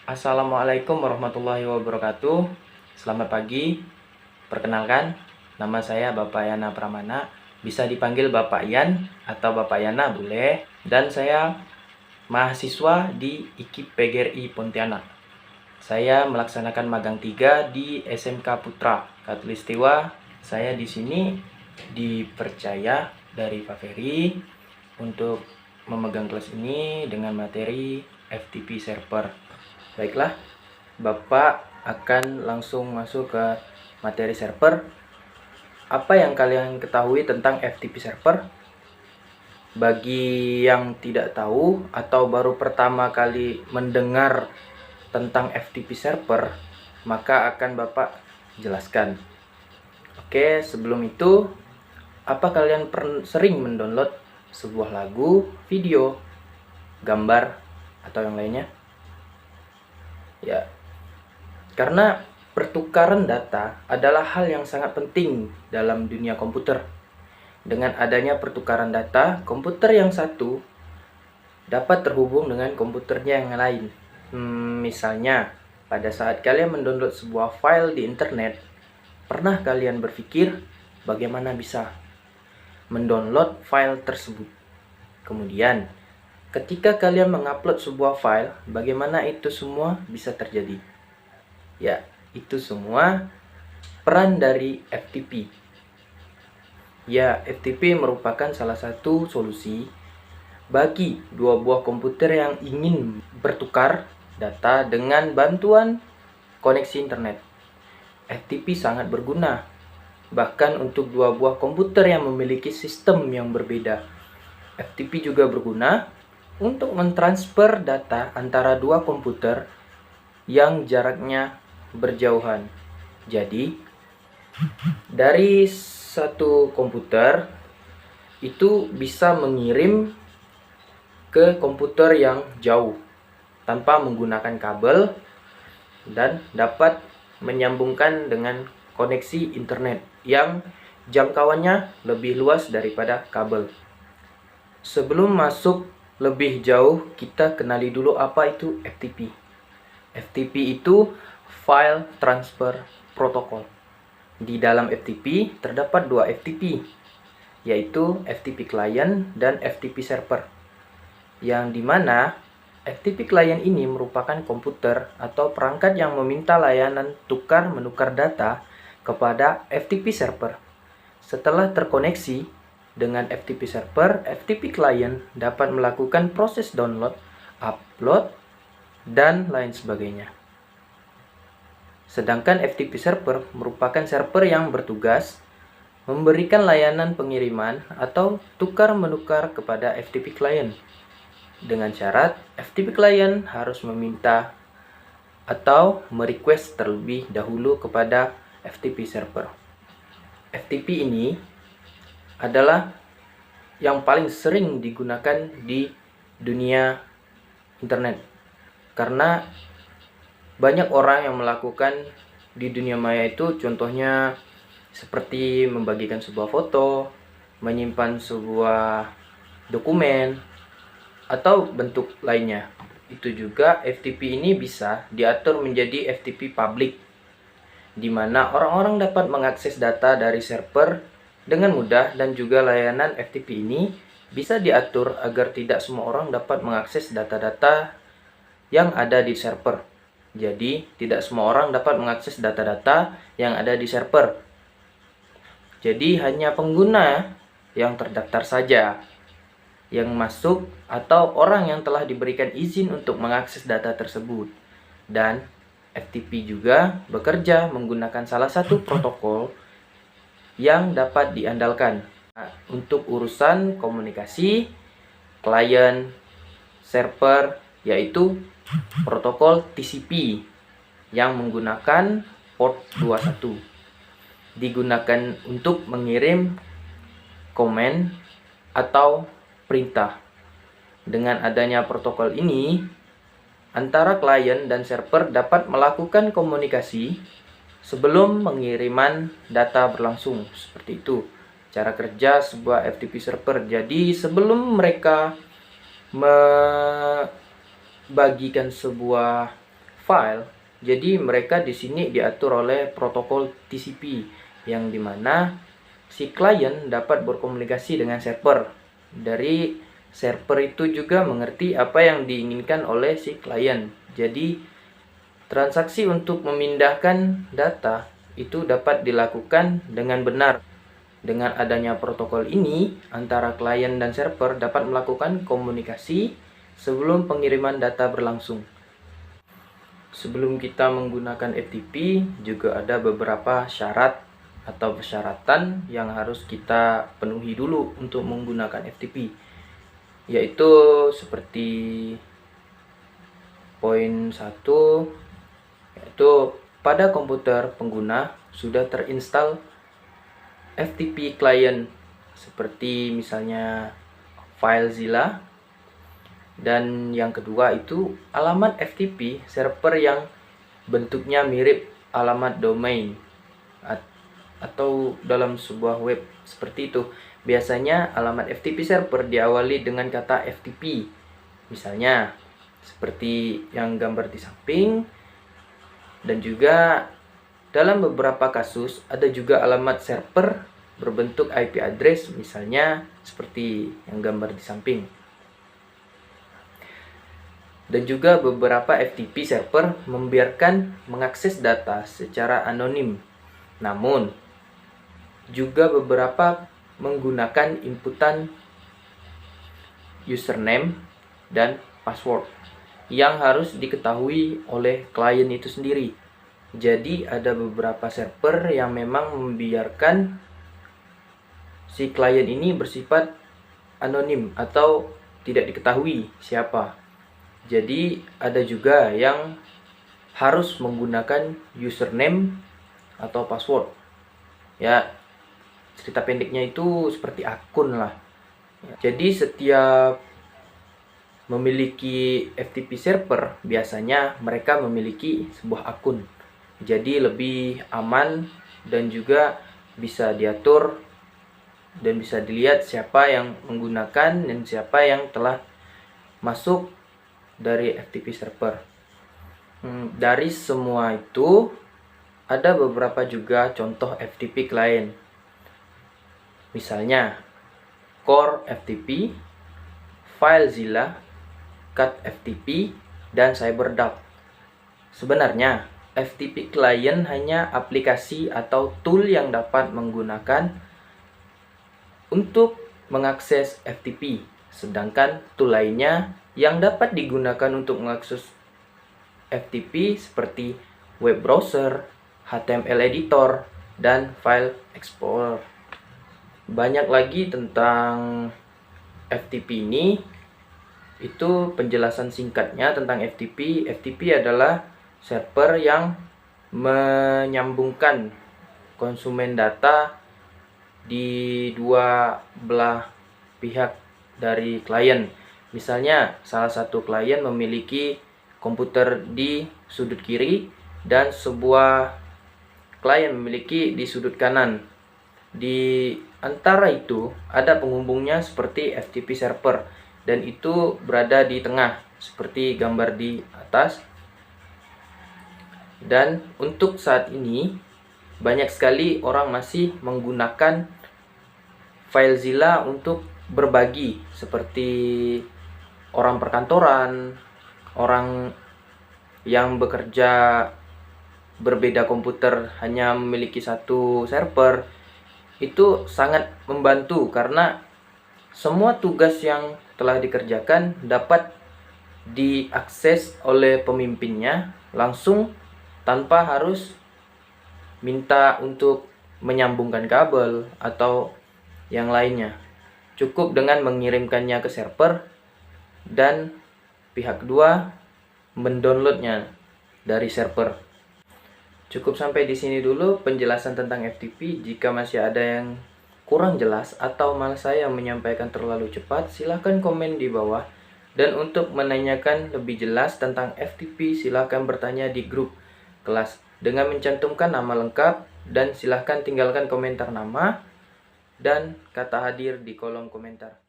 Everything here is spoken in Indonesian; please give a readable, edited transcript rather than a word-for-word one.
Assalamualaikum warahmatullahi wabarakatuh. Selamat pagi. Perkenalkan, nama saya Bapak Yana Pramana. Bisa dipanggil Bapak Yan atau Bapak Yana boleh. Dan saya mahasiswa di IKIP PGRI Pontianak. Saya melaksanakan magang 3 di SMK Putra Katulistiwa. Saya di sini dipercaya dari Pak Ferry untuk memegang kelas ini dengan materi FTP server. Baiklah, Bapak akan langsung masuk ke materi server. Apa yang kalian ketahui tentang FTP server? Bagi yang tidak tahu atau baru pertama kali mendengar tentang FTP server, maka akan Bapak jelaskan. Oke, sebelum itu, apa kalian sering mendownload sebuah lagu, video, gambar, atau yang lainnya? Ya, karena pertukaran data adalah hal yang sangat penting dalam dunia komputer. Dengan adanya pertukaran data, komputer yang satu dapat terhubung dengan komputernya yang lain. Misalnya, pada saat kalian mendownload sebuah file di internet, pernah kalian berpikir bagaimana bisa mendownload file tersebut? Kemudian, ketika kalian mengupload sebuah file, bagaimana itu semua bisa terjadi? Ya, itu semua peran dari FTP. Ya, FTP merupakan salah satu solusi bagi dua buah komputer yang ingin bertukar data dengan bantuan koneksi internet. FTP sangat berguna, bahkan untuk dua buah komputer yang memiliki sistem yang berbeda. FTP juga berguna untuk mentransfer data antara dua komputer yang jaraknya berjauhan. Jadi, dari satu komputer itu bisa mengirim ke komputer yang jauh tanpa menggunakan kabel dan dapat menyambungkan dengan koneksi internet yang jangkauannya lebih luas daripada kabel. Sebelum masuk lebih jauh, kita kenali dulu apa itu FTP. FTP itu File Transfer Protocol. Di dalam FTP terdapat dua FTP, yaitu FTP Client dan FTP Server. Yang dimana FTP Client ini merupakan komputer atau perangkat yang meminta layanan tukar-menukar data kepada FTP Server. Setelah terkoneksi dengan FTP Server, FTP Client dapat melakukan proses download, upload, dan lain sebagainya. Sedangkan FTP Server merupakan server yang bertugas memberikan layanan pengiriman atau tukar-menukar kepada FTP Client. Dengan syarat, FTP Client harus meminta atau merequest terlebih dahulu kepada FTP Server. FTP ini adalah yang paling sering digunakan di dunia internet karena banyak orang yang melakukan di dunia maya itu, contohnya seperti membagikan sebuah foto, menyimpan sebuah dokumen, atau bentuk lainnya. Itu juga FTP ini bisa diatur menjadi FTP public, di mana orang-orang dapat mengakses data dari server dengan mudah, dan juga layanan FTP ini bisa diatur agar tidak semua orang dapat mengakses data-data yang ada di server. Jadi, tidak semua orang dapat mengakses data-data yang ada di server. Jadi, hanya pengguna yang terdaftar saja yang masuk atau orang yang telah diberikan izin untuk mengakses data tersebut. Dan FTP juga bekerja menggunakan salah satu protokol yang dapat diandalkan untuk urusan komunikasi klien server, yaitu protokol TCP yang menggunakan port 21. Digunakan untuk mengirim komen atau perintah. Dengan adanya protokol ini, antara klien dan server dapat melakukan komunikasi sebelum pengiriman data berlangsung. Seperti itu cara kerja sebuah FTP server. Jadi sebelum mereka membagikan sebuah file, jadi mereka di sini diatur oleh protokol TCP yang dimana si klien dapat berkomunikasi dengan server. Dari server itu juga mengerti apa yang diinginkan oleh si klien. Jadi transaksi untuk memindahkan data itu dapat dilakukan dengan benar. Dengan adanya protokol ini, antara klien dan server dapat melakukan komunikasi sebelum pengiriman data berlangsung. Sebelum kita menggunakan FTP, juga ada beberapa syarat atau persyaratan yang harus kita penuhi dulu untuk menggunakan FTP. Yaitu seperti poin 1, yaitu pada komputer pengguna sudah terinstall FTP client seperti misalnya FileZilla, dan yang kedua itu alamat FTP server yang bentuknya mirip alamat domain atau dalam sebuah web seperti itu. Biasanya alamat FTP server diawali dengan kata FTP, misalnya seperti yang gambar di samping, dan juga dalam beberapa kasus ada juga alamat server berbentuk IP address, misalnya seperti yang gambar di samping. Dan juga beberapa FTP server membiarkan mengakses data secara anonim. Namun juga beberapa menggunakan inputan username dan password yang harus diketahui oleh klien itu sendiri. Jadi ada beberapa server yang memang membiarkan si klien ini bersifat anonim atau tidak diketahui siapa. Jadi ada juga yang harus menggunakan username atau password. Ya, cerita pendeknya itu seperti akun lah. Jadi setiap memiliki FTP server, biasanya mereka memiliki sebuah akun. Jadi lebih aman dan juga bisa diatur dan bisa dilihat siapa yang menggunakan dan siapa yang telah masuk dari FTP server. Dari semua itu ada beberapa juga contoh FTP client. Misalnya Core FTP, FileZilla, Cat FTP, dan CyberDuck. Sebenarnya FTP client hanya aplikasi atau tool yang dapat menggunakan untuk mengakses FTP, sedangkan tool lainnya yang dapat digunakan untuk mengakses FTP seperti web browser, HTML editor, dan file explorer. Banyak lagi tentang FTP ini. Itu penjelasan singkatnya tentang FTP. FTP adalah server yang menyambungkan konsumen data di dua belah pihak dari klien. Misalnya salah satu klien memiliki komputer di sudut kiri dan sebuah klien memiliki di sudut kanan. Di antara itu ada penghubungnya seperti FTP server, dan itu berada di tengah seperti gambar di atas. Dan untuk saat ini banyak sekali orang masih menggunakan FileZilla untuk berbagi, seperti orang perkantoran, orang yang bekerja berbeda komputer hanya memiliki satu server. Itu sangat membantu karena semua tugas yang telah dikerjakan dapat diakses oleh pemimpinnya langsung tanpa harus minta untuk menyambungkan kabel atau yang lainnya. Cukup dengan mengirimkannya ke server dan pihak kedua mendownloadnya dari server. Cukup sampai di sini dulu penjelasan tentang FTP. Jika masih ada yang kurang jelas atau malah saya menyampaikan terlalu cepat, silahkan komen di bawah. Dan untuk menanyakan lebih jelas tentang FTP, silahkan bertanya di grup kelas dengan mencantumkan nama lengkap, dan silahkan tinggalkan komentar nama dan kata hadir di kolom komentar.